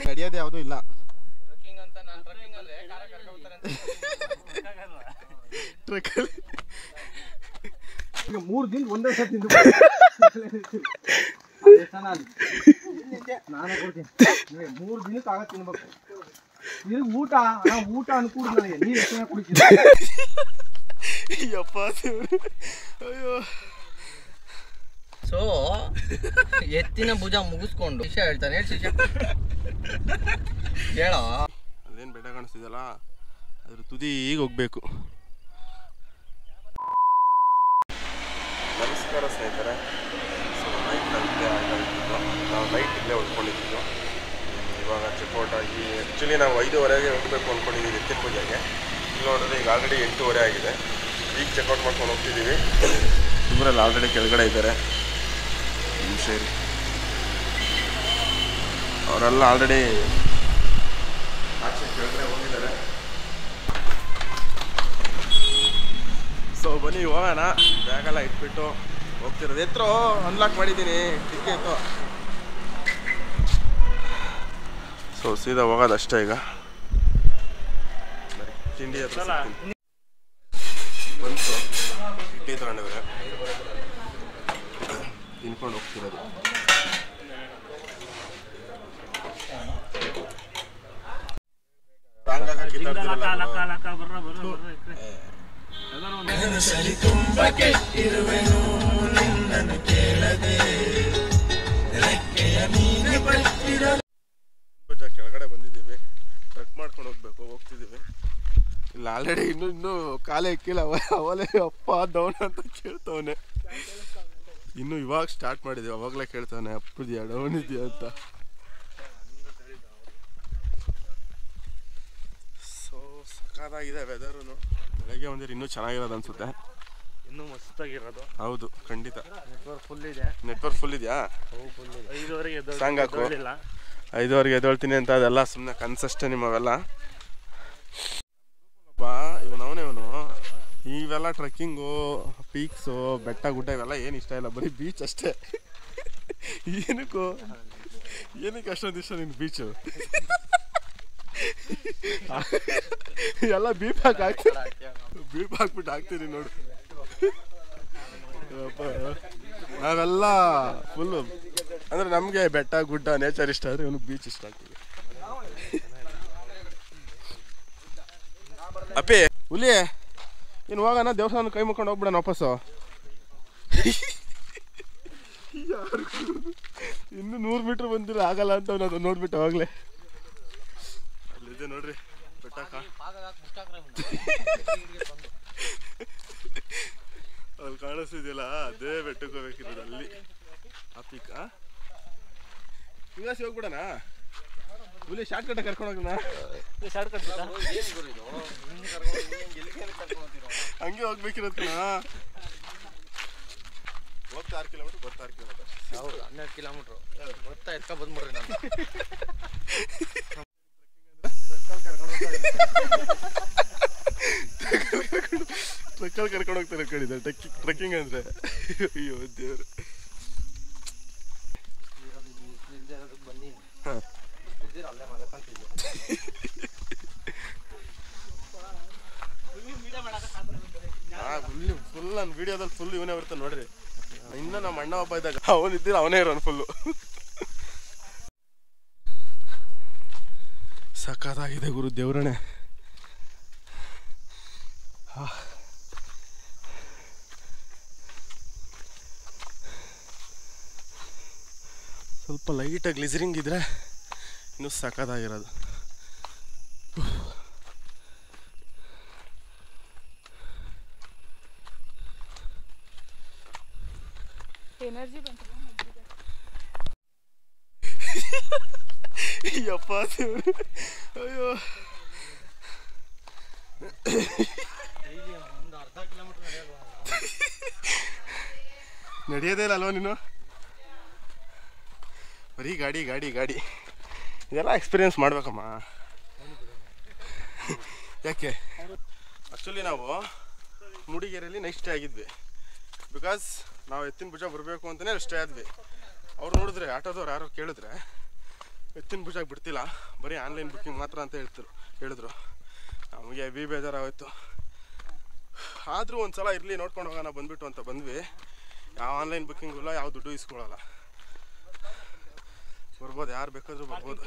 ನಡೆಯೋದು ಯಾವುದೂ ಇಲ್ಲ. ಈಗ 3 ದಿನ ಒಂದೇ ಸತಿ ನಾನೇ ಕೊಡ್ತೀನಿ. 3 ದಿನಕ್ಕೆ ಆಗ ತಿನ್ಬೇಕು. ಇದು ಊಟ ಊಟ ಅನ್ಕೂಡ ನನಗೆ. ನೀರು ಎಷ್ಟು ಜನ ಕುಡಿತೀರಿ? ಯಪ್ಪ ಅಯ್ಯೋ. ಸೊ ಎತ್ತಿನ ಭುಜ ಮುಗಿಸ್ಕೊಂಡು ವಿಷಯ ಹೇಳ್ತಾನೆ. ಹೇಳ ಅಲ್ಲೇನು ಬೆಟ್ಟ ಕಾಣಿಸ್ತಿದಲ್ಲ ಅದ್ರ ತುದಿಗೆ ಹೋಗ್ಬೇಕು. ನಮಸ್ಕಾರ ಸ್ನೇಹಿತರೆ. ಸೊ ನೈಟ್ ನಾವು ನೈಟ್ ಇಲ್ಲೇ ಉಳ್ಕೊಂಡಿದ್ದು. ಇವಾಗ ಚೆಕ್ಔಟ್ ಆಗಿ ಆ್ಯಕ್ಚುಲಿ ನಾವು 5:30ಗೆ ಹೋಗಬೇಕು ಅಂದ್ಕೊಂಡಿದ್ದೀವಿ ಎತ್ತಿನ ಪೂಜೆಗೆ. ಇಲ್ಲಿ ನೋಡಿದ್ರೆ ಈಗ ಆಲ್ರೆಡಿ 8:30 ಆಗಿದೆ. ಈಗ ಚೆಕ್ಔಟ್ ಮಾಡ್ಕೊಂಡು ಹೋಗ್ತಿದ್ದೀವಿ. ಇವರಲ್ಲಿ ಆಲ್ರೆಡಿ ಕೆಳಗಡೆ ಇದ್ದಾರೆ ಸೇರಿ. ಅವರೆಲ್ಲ ಆಲ್ರೆಡಿ ಆಚೆ ಕೆಳಗಡೆ ಹೋಗಿದ್ದಾರೆ. ಸೊ ಬನ್ನಿ ಹೋಗೋಣ. ಬ್ಯಾಗೆಲ್ಲ ಇಟ್ಬಿಟ್ಟು ಹೋಗ್ತಿರೋದು. ಎತ್ತರೋ ಅನ್ಲಾಕ್ ಮಾಡಿದ್ದೀನಿ ಟಿಕೆಟು. ಸೊ ಸೀದಾ ಹೋಗೋದಷ್ಟೇ ಈಗ. ತಿಂಡಿ ಹತ್ರ ಬಂತು. ಇಡ್ಲಿ ತಗೊಂಡಿದ್ರೆ ತಿನ್ಕೊಂಡು ಹೋಗ್ತಿರೋದು. ಕೆಳಗಡೆ ಬಂದಿದ್ದೀವಿ. ಟ್ರೆಕ್ ಮಾಡ್ಕೊಂಡು ಹೋಗ್ತಿದ್ದೀವಿ. ಇಲ್ಲ ಆಲ್ರೆಡಿ ಇನ್ನೂ ಕಾಲೇ ಇಕ್ಕಿಲ್ಲ. ಅವಲೇ ಅಪ್ಪ ಡೌನ್ ಅಂತ ಕೇಳ್ತವನೆ. ಇನ್ನು ಇವಾಗ ಸ್ಟಾರ್ಟ್ ಮಾಡಿದ್ದೀವಿ. ಅವಾಗಲೇ ಕೇಳ್ತಾನೆ ಅಪ್ಪಿದ್ಯಾ ಡೌನ್ ಇದೆಯಾ ಅಂತ. ಸೊ ಸಕ್ಕತ್ತಾಗಿದೆ ವೆದರು. ಬೆಳಗ್ಗೆ ಒಂದಿರು ಇನ್ನೂ ಚೆನ್ನಾಗಿರೋದು ಅನ್ಸುತ್ತೆ. ಇನ್ನೂ ಮಸ್ತಾಗಿರೋದು. ಹೌದು ಖಂಡಿತ. ನೆಟ್ವರ್ಕ್ ಫುಲ್ ಇದೆ. ನೆಟ್ವರ್ಕ್ ಫುಲ್ ಇದೆಯಾ? 5:30ಗೆ ಸಾಂಗ್ ಹಾಕು. 5:30ಗೆ ಎದ್ದೇಳ್ತೀನಿ ಅಂತ ಅದೆಲ್ಲ ಸುಮ್ಮನೆ ಕನ್ಸಷ್ಟೇ ನಿಮ್ಮವೆಲ್ಲ. ಬಾ ಇವನು ಇವೆಲ್ಲ ಟ್ರೆಕ್ಕಿಂಗು ಪೀಕ್ಸು ಬೆಟ್ಟ ಗುಡ್ಡ ಇವೆಲ್ಲ ಏನು ಇಷ್ಟ ಇಲ್ಲ. ಬರೀ ಬೀಚ್ ಅಷ್ಟೇ. ಏನಕ್ಕೆ ಅಷ್ಟೊಂದು ಇಷ್ಟ ನಿನ್ನ ಬೀಚು? ಎಲ್ಲ ಬೀಪ್ ಹಾಕ್ಬಿಟ್ಟು ಹಾಕ್ತೀನಿ ನೋಡು. ನಾವೆಲ್ಲ ಫುಲ್ಲು ಅಂದರೆ ನಮಗೆ ಬೆಟ್ಟ ಗುಡ್ಡ ನೇಚರ್ ಇಷ್ಟ ಆದರೆ ಇವನು ಬೀಚ್ ಇಷ್ಟ ಆಗ್ತದೆ. ಅಪ್ಪಿ ಹುಲಿ ಇನ್ನು ಹೋಗೋಣ. ದೇವಸ್ಥಾನ ಕೈ ಮುಕ್ಕೊಂಡು ಹೋಗ್ಬಿಡೋಣ ವಾಪಸ್ಸು. ಇನ್ನು 100 ಮೀಟ್ರ್ ಬಂದಿಲ್ಲ ಆಗಲ್ಲ ಅಂತ ಅದು ನೋಡ್ಬಿಟ್ಟು ಅವಾಗಲೇ ಅಲ್ಲಿದೆ ನೋಡ್ರಿ ಬೆಟ್ಟ. ಅಲ್ಲಿ ಕಾಣಿಸ್ತಿದ್ಯಲ್ಲ ಅದೇ ಬೆಟ್ಟಕ್ಕೆ ಹೋಗ್ಬೇಕಿರೋದು. ಅಲ್ಲಿ ಆ ಪೀಕ್ ಹಿಂಗಾಸಿ ಹೋಗ್ಬಿಡೋಣ. ಹುಲಿ ಶಾರ್ಟ್ ಕಟ್ ಕರ್ಕೊಂಡು ಹೋಗೋಣ. ಹಂಗೆ ಹೋಗ್ಬೇಕಿರೋದು ಕಣ. ಹೋಗ್ತಾ 6 ಕಿಲೋಮೀಟ್ರ್ ಬರ್ತಾ 6 ಕಿಲೋಮೀಟ್ರ್. ಹೌದು 12 ಕಿಲೋಮೀಟ್ರು ಬರ್ತಾ ಎತ್ಕ ಬಂದ್ಬಿಡ್ರಿ. ನಾನು ಟ್ರಕ್ಕಲ್ಲಿ ಕರ್ಕೊಂಡು ಹೋಗ್ತಾರೆ ಕಡಿದ ಟ್ರೆಕ್ಕಿಂಗ್ ಅಂದರೆ. ಅಯ್ಯೋ ದೇವ್ರು. ಹಾಂ ಫುಲ್ ನನ್ನ ವಿಡಿಯೋದಲ್ಲಿ ಫುಲ್ ಇವನೇ ಬರ್ತಾನೆ ನೋಡ್ರಿ. ಇನ್ನು ನಮ್ಮ ಅಣ್ಣ ಒಬ್ಬ ಇದ್ದಾಗ ಅವನಿದ್ದೀರ ಅವನೇ ಇರೋನು ಫುಲ್ಲು. ಸಖತ್ತಾಗಿದೆ ಗುರು ದೇವ್ರಣೆ. ಸ್ವಲ್ಪ ಲೈಟಾಗಿ ಗ್ಲಿಸರಿಂಗ್ ಇದ್ರೆ ಇನ್ನೂ ಸಖತ್ತಾಗಿರೋದು. ಎನರ್ಜಿ ಬಂತು. ಯಪ್ಪ ಅಯ್ಯೋ ನಡೆಯೋದೇ ಇಲ್ಲ ಅಲ್ವಾ ನೀನು? ಬರೀ ಗಾಡಿ ಗಾಡಿ ಗಾಡಿ ಇದೆಲ್ಲ ಎಕ್ಸ್ಪೀರಿಯನ್ಸ್ ಮಾಡ್ಬೇಕಮ್ಮ. ಯಾಕೆ ಆ್ಯಕ್ಚುಲಿ ನಾವು ಮೂಡಿಗೆರೆಯಲ್ಲಿ ನೈಟ್ ಸ್ಟೇ ಆಗಿದ್ವಿ. ಬಿಕಾಸ್ ನಾವು ಎತ್ತಿನ ಭುಜ ಬರಬೇಕು ಅಂತಲೇ ಸ್ಟೇ ಆದ್ವಿ. ಅವ್ರು ನೋಡಿದ್ರೆ ಆಟೋದವ್ರು ಯಾರೋ ಕೇಳಿದ್ರೆ ಎತ್ತಿನ ಭುಜಾಗಿ ಬಿಡ್ತಿಲ್ಲ, ಬರೀ ಆನ್ಲೈನ್ ಬುಕ್ಕಿಂಗ್ ಮಾತ್ರ ಅಂತ ಹೇಳಿದ್ರು. ನಮಗೆ ಬೇಜಾರಾಗೋಯ್ತು. ಆದರೂ ಒಂದು ಸಲ ಇರಲಿ ನೋಡ್ಕೊಂಡು ಹೋಗೋಣ ಬಂದುಬಿಟ್ಟು ಅಂತ ಬಂದ್ವಿ. ಯಾವ ಆನ್ಲೈನ್ ಬುಕ್ಕಿಂಗ್ ಇಲ್ಲ, ಯಾವ ದುಡ್ಡು ಇಸ್ಕೊಳ್ಳಲ್ಲ. ಬರ್ಬೋದು, ಯಾರು ಬೇಕಾದರೂ ಬರ್ಬೋದು.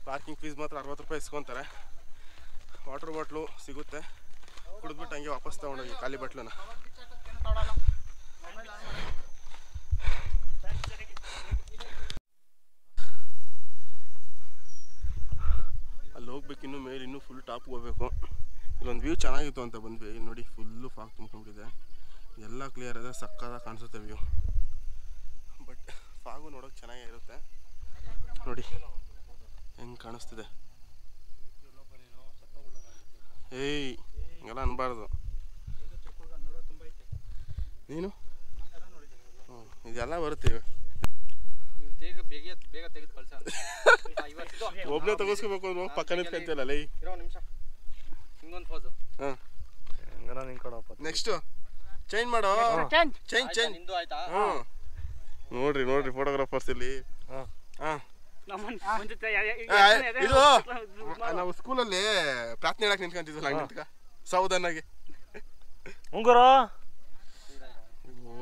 ಪಾರ್ಕಿಂಗ್ ಫೀಸ್ ಮಾತ್ರ 60 ರೂಪಾಯಿ ಇಸ್ಕೊತಾರೆ. ವಾಟರ್ ಬಾಟ್ಲು ಸಿಗುತ್ತೆ, ಕುಡಿದ್ಬಿಟ್ಟು ಹಂಗೆ ವಾಪಸ್ ತೊಗೊಂಡೋಗಿ ಖಾಲಿ ಬಾಟ್ಲನ್ನ. ಅಲ್ಲಿ ಹೋಗ್ಬೇಕು, ಇನ್ನೂ ಮೇಲೆ ಇನ್ನೂ ಫುಲ್ ಟಾಪ್ಗೆ ಹೋಗ್ಬೇಕು. ಇಲ್ಲೊಂದು ವ್ಯೂ ಚೆನ್ನಾಗಿತ್ತು ಅಂತ ಬಂದ್ವಿ. ಇಲ್ಲಿ ನೋಡಿ ಫುಲ್ಲು ಫಾಗ್ ತುಂಬ್ಕೊಂಡಿದೆ, ಎಲ್ಲ ಕ್ಲಿಯರ್ ಇದೆ, ಸಕ್ಕತ್ತಾಗಿ ಕಾಣಿಸುತ್ತೆ ವ್ಯೂ. ಬಟ್ ಫಾಗು ನೋಡೋಕೆ ಚೆನ್ನಾಗೇ ಇರುತ್ತೆ. ನೋಡಿ ಹೆಂಗೆ ಕಾಣಿಸ್ತಿದೆ. ಏಯ್ ಹಿಂಗೆಲ್ಲ ಅನ್ಬಾರ್ದು ನೀನು. ಇದೆಲ್ಲ ಬರುತ್ತೆ. ಒಬ್ಬನೇ ತಗೋಸ್ಕೋಬೇಕು ಅಂದ್ರೆ ಪಕ್ಕ ನಿಂತ್ಕೊಂತಿಲ್ಲ ಲೈ. ಹಾಂ ನೆಕ್ಸ್ಟು ಚೇಂಜ್ ಮಾಡೋ. ಚೇಂಜ್ ಹ್ಞೂ ನೋಡ್ರಿ ಫೋಟೋಗ್ರಾಫರ್ಸ್ ಇಲ್ಲಿ. ಹಾಂ ಇದು ನಾವು ಸ್ಕೂಲಲ್ಲಿ ಪ್ರಾರ್ಥನೆ ಹೇಳಕ್ ನಿಂತ್ಕೊಂತಿದ್ವಲ್ಲ, ಹಂಗೆ ನಿಂತ್ಕ ಸೌದನ್ನಾಗಿ.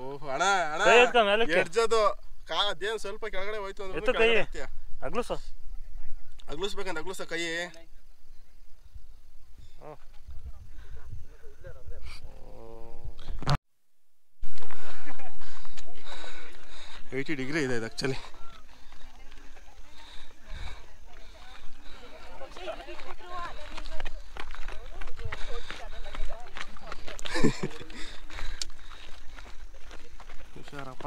ಓಹ್ ಅಣ್ಣ ಎಡ್ಜದು ಅದೇನು ಸ್ವಲ್ಪ ಕೆಳಗಡೆ ಹೋಯ್ತು ಅಂದ್ರೆ ಅಗ್ಲಿಸ್ಬೇಕಂತ ಅಗ್ಲಿಸ ಕೈ. $80 ಡಿಗ್ರಿ ಇದೆ ಇದು ಆ್ಯಕ್ಚುಲಿ. ಹುಷಾರಪ್ಪ.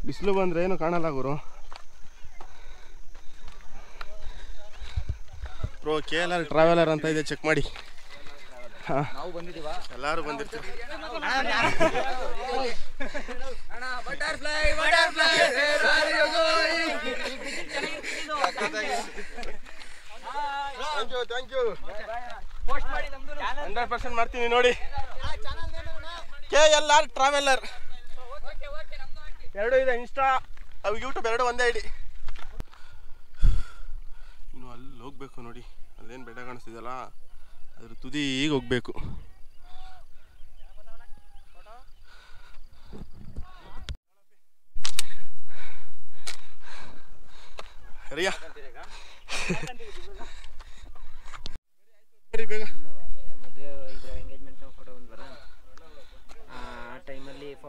ಬಿಸಿಲು ಬಂದರೆ ಏನು ಕಾಣಲ್ಲ ಗುರು. ಪ್ರೋ KLR ಟ್ರಾವೆಲರ್ ಅಂತ ಇದೆ, ಚೆಕ್ ಮಾಡಿ. ಹಾಂ ಎಲ್ಲರೂ ಬಂದಿರ್ತೀವಿ. ಥ್ಯಾಂಕ್ ಯು 100% ಮಾಡ್ತೀನಿ ನೋಡಿ. KLR ಟ್ರಾವೆಲರ್ ಎರಡು ಇದೆ, ಇನ್ಸ್ಟಾ ಯೂಟ್ಯೂಬ್ ಎರಡು ಒಂದೇ ಐಡಿ. ಇನ್ನು ಅಲ್ಲಿ ಹೋಗ್ಬೇಕು ನೋಡಿ, ಅಲ್ಲೇನು ಬೆಟ್ಟ ಕಾಣಿಸ್ತಿದೆಯಲ್ಲ ಅದ್ರ ತುದಿಗೆ ಹೋಗ್ಬೇಕು. ರಿಯಾ ಬೇಗ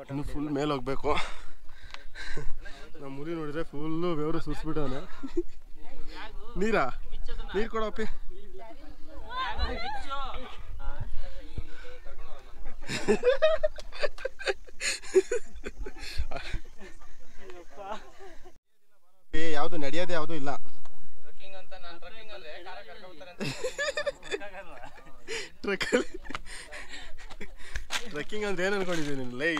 ಇನ್ನು ಫುಲ್ ಮೇಲೆ ಹೋಗ್ಬೇಕು. ನಮ್ಮ ಮುರಿ ನೋಡಿದ್ರೆ ಫುಲ್ಲು ಬೆವರು ಸುರಿಸ್ಬಿಟ್ಟವನೆ. ನೀರು ಕೊಡಪ್ಪಿ. ಯಾವುದು ನಡೆಯೋದೇ ಯಾವುದು ಇಲ್ಲ. ಟ್ರೆಕ್ಕಿಂಗ್ ಅಂದ್ರೆ ಏನು ಅನ್ಕೊಂಡಿದ್ದೀನಿ ನೀನು ಲೈ?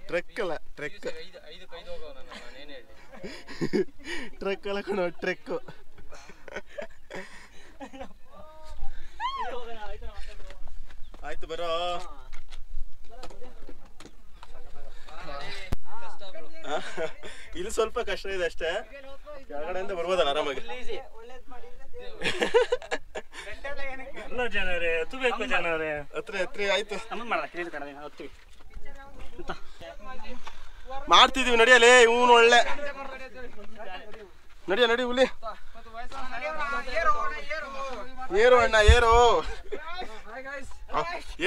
ಟ್ರೆಕ್ ಅಲ್ಲ, ಟ್ರೆಕ್ ಟ್ರೆಕ್ ಅಲ್ಲ ಕಣೋ, ಟ್ರೆಕ್. ಆಯ್ತು ಬರೋ. ಇಲ್ಲಿ ಸ್ವಲ್ಪ ಕಷ್ಟ ಇದೆ ಅಷ್ಟೇ, ಕೆಳಗಡೆಯಿಂದ ಬರ್ಬೋದಲ್ಲ ಆರಾಮಾಗಿ. ಹತ್ರ ಆಯ್ತು ಮಾಡ್ತಿದೀವಿ, ನಡಿಯಲೇ ಇವನು ಒಳ್ಳೆ ನಡಿ ಹುಲಿ. ಏರು ಅಣ್ಣ ಏರು.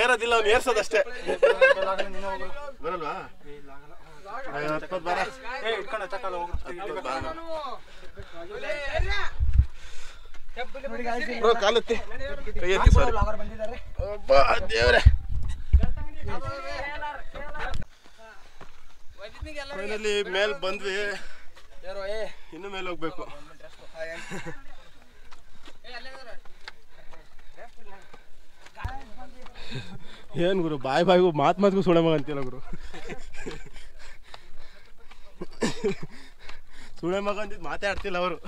ಏರೋದಿಲ್ಲ, ಅವ್ನು ಏರ್ಸೋದಷ್ಟೇ. ಬರಲ್ವಾ? ಕಾಲತ್ತಿ ಕೈ ಎತ್ತಿ. ಸಾರಿ ದೇವ್ರೆ. ಫೈನಲಿ ಮೇಲ್ ಬಂದ್ವಿ, ಇನ್ನು ಮೇಲೆ ಹೋಗ್ಬೇಕು. ಏನ್ ಗುರು ಬಾಯಿಗೂ ಮಾತ್ಗೂ ಸುಳೆ ಮಗ ಅಂತಿಲ್ಲ ಗುರು. ಸುಳೆ ಮಗ ಅಂತಿದ್ ಮಾತಾಡ್ತಿಲ್ಲ ಅವರು.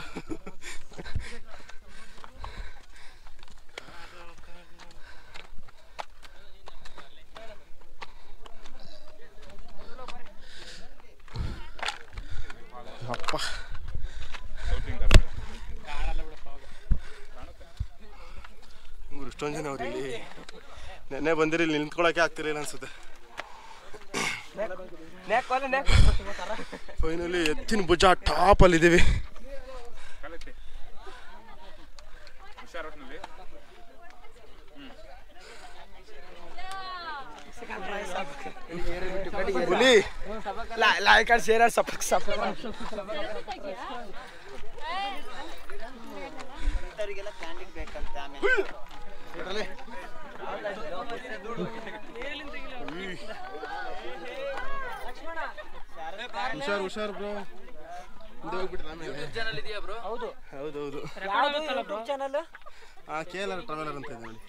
ಇಷ್ಟೊಂದು ಜನ ಅವ್ರು ಇಲ್ಲಿ ನೆನ್ನೆ ಬಂದಿರಿ ಇಲ್ಲಿ ನಿಂತ್ಕೊಳ್ಳೋಕೆ ಆಗ್ತಿರ್ಲಿಲ್ಲ ಅನ್ಸುತ್ತೆ. ಫೈನಲಿ ಎತ್ತಿನ ಭುಜ ಟಾಪಲ್ಲಿದ್ದೀವಿ. ಹುಲಿ लाइक और शेयर और सब्सक्राइब ಹುಷಾರ್ ಹುಷಾರ್ ಬ್ರೋ. ಚಾನಲ್ ಇದೆಯಾ ಬ್ರೋ? ಹೌದೌದು ಚಾನಲ್ KLR ಟ್ರಾವೆಲರ್ ಅಂತ ಇದೆ ನೋಡಿ.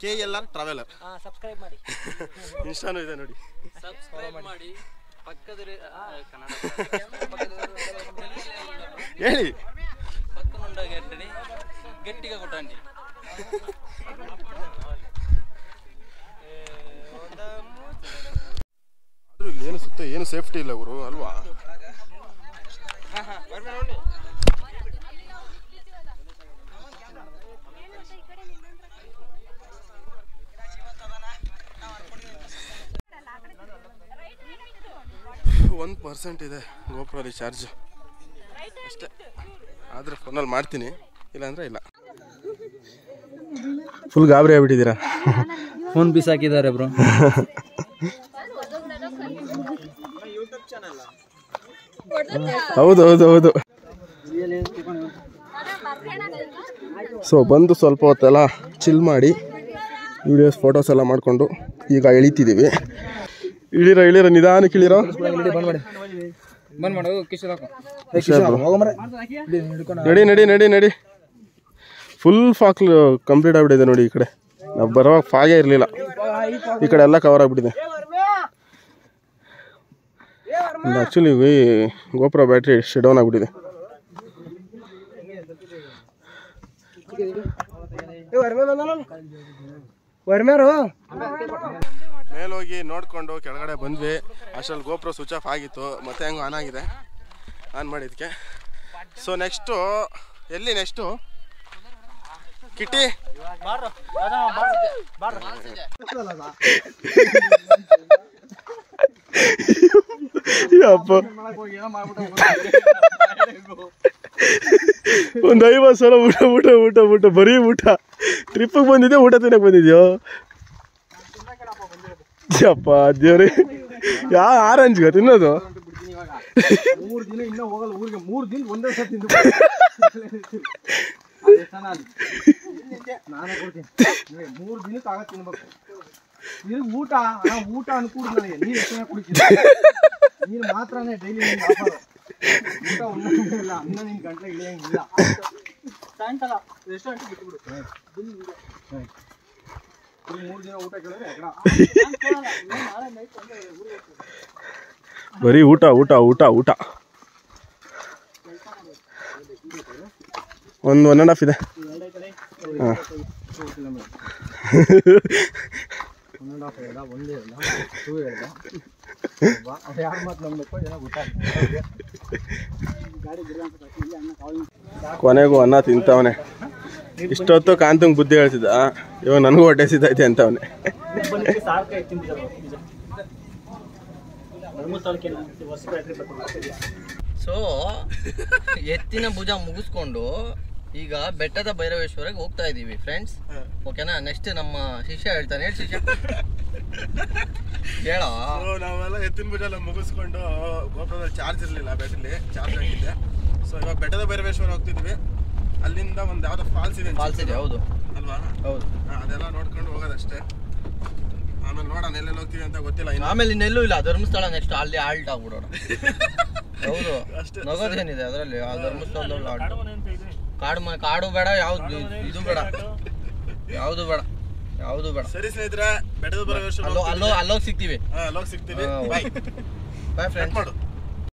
KLR ಟ್ರಾವೆಲರ್ ಸಬ್ಸ್ಕ್ರೈಬ್ ಮಾಡಿ. ಇನ್ಸ್ಟಾನು ಇದೆ ನೋಡಿ. ಸಬ್ಸ್ಕ್ರೈಬ್ ಮಾಡಿ. ಪಕ್ಕದಲ್ಲಿ ಕನ್ನಡ ಹೇಳಿ ಪಕ್ಕನುಂಡ ಗೆಡ್ಡಡಿ ಗಟ್ಟಿగా ಕೊಟ್ಟಂಡಿ. ಆದ್ರೂ ಇಲ್ಲಿ ಏನು ಸುತ್ತ ಏನು ಸೇಫ್ಟಿ ಇಲ್ಲ ಗುರು ಅಲ್ವಾ? ಒಂದು 1% ಇದೆ ಗೋಪ್ರಲ್ಲಿ ಚಾರ್ಜ್ ಅಷ್ಟೇ. ಆದರೆ ಫೋನಲ್ಲಿ ಮಾಡ್ತೀನಿ, ಇಲ್ಲಾಂದರೆ ಇಲ್ಲ. ಫುಲ್ ಗಾಬರಿ ಆಗ್ಬಿಟ್ಟಿದ್ದೀರಾ? ಫೋನ್ ಪೀಸ್ ಹಾಕಿದ್ದಾರೆ ಬ್ರೋ. ಹೌದು ಹೌದು ಹೌದು. ಸೊ ಬಂದು ಸ್ವಲ್ಪ ಹೊತ್ತೆಲ್ಲ ಚಿಲ್ ಮಾಡಿ ವಿಡಿಯೋಸ್ ಫೋಟೋಸ್ ಎಲ್ಲ ಮಾಡಿಕೊಂಡು ಈಗ ಇಳಿತಿದ್ದೀವಿ. ಇಳಿರೋ ನಿಧಾನಕ್ಕೆ ಇಳಿರೋ. ನಡಿ ಫುಲ್ ಫಾಗ್ ಕಂಪ್ಲೀಟ್ ಆಗಿಬಿಟ್ಟಿದೆ ನೋಡಿ. ಈ ಕಡೆ ನಾವು ಬರೋವಾಗ ಫಾಗೇ ಇರಲಿಲ್ಲ, ಈ ಕಡೆ ಎಲ್ಲ ಕವರ್ ಆಗಿಬಿಟ್ಟಿದೆ. ಆ್ಯಕ್ಚುಲಿ ಗೋಪುರ ಬ್ಯಾಟ್ರಿ ಶಟ್ ಡೌನ್ ಆಗಿಬಿಟ್ಟಿದೆ. ಮೇಲೋಗಿ ನೋಡಿಕೊಂಡು ಕೆಳಗಡೆ ಬಂದ್ವಿ. ಅಷ್ಟರಲ್ಲಿ ಗೋಪುರ ಸ್ವಿಚ್ ಆಫ್ ಆಗಿತ್ತು, ಮತ್ತೆ ಹೆಂಗೋ ಆನ್ ಆಗಿದೆ. ಆನ್ ಮಾಡಿದ್ದಕ್ಕೆ. ಸೊ ನೆಕ್ಸ್ಟು ಎಲ್ಲಿ? ನೆಕ್ಸ್ಟು ಕಿಟಿ ಅಪ್ಪ ಒಂದು 50 ಸಲ ಊಟ ಬರೀ ಊಟ. ಟ್ರಿಪ್ಪಿಗೆ ಬಂದಿದ್ಯೋ ಊಟ ತಿನ್ನಕ್ಕೆ ಬಂದಿದ್ಯೋ? ಅಪ್ಪ ದೇವ್ರಿ, ಆರೆಂಜ್ಗ ತಿನ್ನೋದು? 3 ದಿನ ಇನ್ನೂ ಹೋಗಲ್ಲ ಊರಿಗೆ. 3 ದಿನ ಒಂದೇ ಸಲ ತಿಂದು ನಾನೇ ಕೊಡ್ತೀನಿ. 3 ದಿನಕ್ಕೆ ಆಗ ತಿನ್ಬೇಕು. ಇದು ಊಟ ಅನ್ಕೂಡ ನನಗೆ. ನೀರು ಎಷ್ಟು ಕುಡಿತೀನಿ? ನೀರು ಮಾತ್ರನೇ ಡೈಲಿ ವ್ಯಾಪಾರ. ಊಟ ಇಲ್ಲ, ಅನ್ನ ನಿನ್ನ ಗಂಟೆ ಇಳಿಯಂಗಿಲ್ಲ. ಸಾಯಂಕಾಲ ಎಷ್ಟು ಗಂಟೆ ಬಿಟ್ಬಿಡು. 3 ದಿನ ಊಟ ಕೇಳಿದ್ರೆ ಬರೀ ಊಟ. 1.5 ಇದೆ. ಹಾಂ 1.5 ಹೇಳ್ದ, 1 ಹೇಳ್ದ, 2 ಹೇಳ್ದ. ಯಾರು ಮಾತು ನಂಬಬೇಕು ಏನೋ ಗೊತ್ತಾಗ್ತದೆ. ಕೊನೆಗೂ ಅನ್ನ ತಿಂತವನೆ. ಇಷ್ಟೊತ್ತು ಕಾಂತಂಗೆ ಬುದ್ಧಿ ಹೇಳ್ತಿದ್ದ, ಇವಾಗ ನನಗೂ ಹೊಟ್ಟೆ ಸಿದ್ದೈತೆ ಅಂತವನೆ. ಸೊ ಎತ್ತಿನ ಭುಜ ಮುಗಿಸ್ಕೊಂಡು ಈಗ ಬೆಟ್ಟದ ಭೈರವೇಶ್ವರಕ್ಕೆ ಹೋಗ್ತಾ ಇದೀವಿ ಫ್ರೆಂಡ್ಸ್. ಓಕೆನಾ? ನೆಕ್ಸ್ಟ್ ನಮ್ಮ ಶಿಷ್ಯ ಹೇಳ್ತಾನೆ. ಹೇಳಿ ಶಿಷ್ಯ, ಹೇಳ. ನಾವೆಲ್ಲ ಎತ್ತಿನ ಭುಜ ಎಲ್ಲ ಮುಗಿಸ್ಕೊಂಡು ಗೋಪುರದಲ್ಲಿ ಚಾರ್ಜ್ ಇರಲಿಲ್ಲ, ಬ್ಯಾಟ್ರಿಲಿ ಚಾರ್ಜ್ ಹಾಕಿದ್ದೆ. ಸೊ ಇವಾಗ ಬೆಟ್ಟದ ಭೈರವೇಶ್ವರ ಹೋಗ್ತಿದ್ವಿ. ಅಲ್ಲಿಂದ ಒಂದು ಯಾವುದೋ ಫಾಲ್ಸ್ ಇದೆ. ಹೌದು ಅಲ್ವಾ? ಹೌದು. ಅದೆಲ್ಲ ನೋಡ್ಕೊಂಡು ಹೋಗೋದಷ್ಟೇ. ಆಮೇಲೆ ನೋಡೋಣ ಎಲ್ಲೆಲ್ಲಿ ಹೋಗ್ತೀವಿ ಅಂತ ಗೊತ್ತಿಲ್ಲ. ಆಮೇಲೆ ಇನ್ನೆಲ್ಲೂ ಇಲ್ಲ, ಧರ್ಮಸ್ಥಳ ನೆಕ್ಸ್ಟ್ ಅಲ್ಲಿ ಆಲ್ಟ್ ಆಗ್ಬಿಡೋಣ. ಹೌದು, ನಗೋದೇನಿದೆ ಅದರಲ್ಲಿ? ಆ ಧರ್ಮಸ್ಥಳದಲ್ಲಿ ಆಲ್ಟ್. ಕಾಡು ಬೇಡ, ಯಾವ್ದು ಇದು ಬೇಡ, ಯಾವುದು ಬೇಡ. ಸರಿ ಸ್ನೇಹಿತರೆ, ಬೆಟ್ಟದ ಭೈರವೇಶ್ವರ ಅಲ್ಲೋಗಿ ಸಿಗ್ತೀವಿ. ಅಲ್ಲೋಗಿ ಸಿಗ್ತೀವಿ. Bye friends.